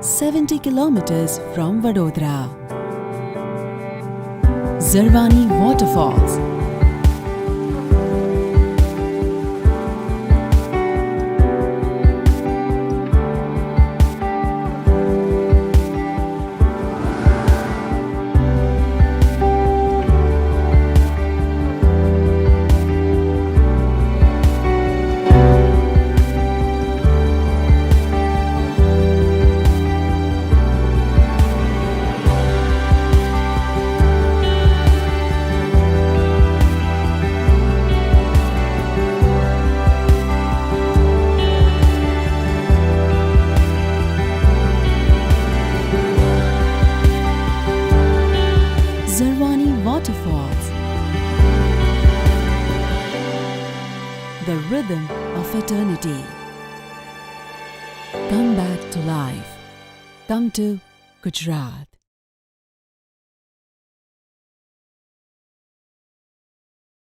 70 kilometers from Vadodara. Zarwani Waterfalls. Zarwani Waterfalls. The rhythm of eternity. Come back to life. Come to Gujarat.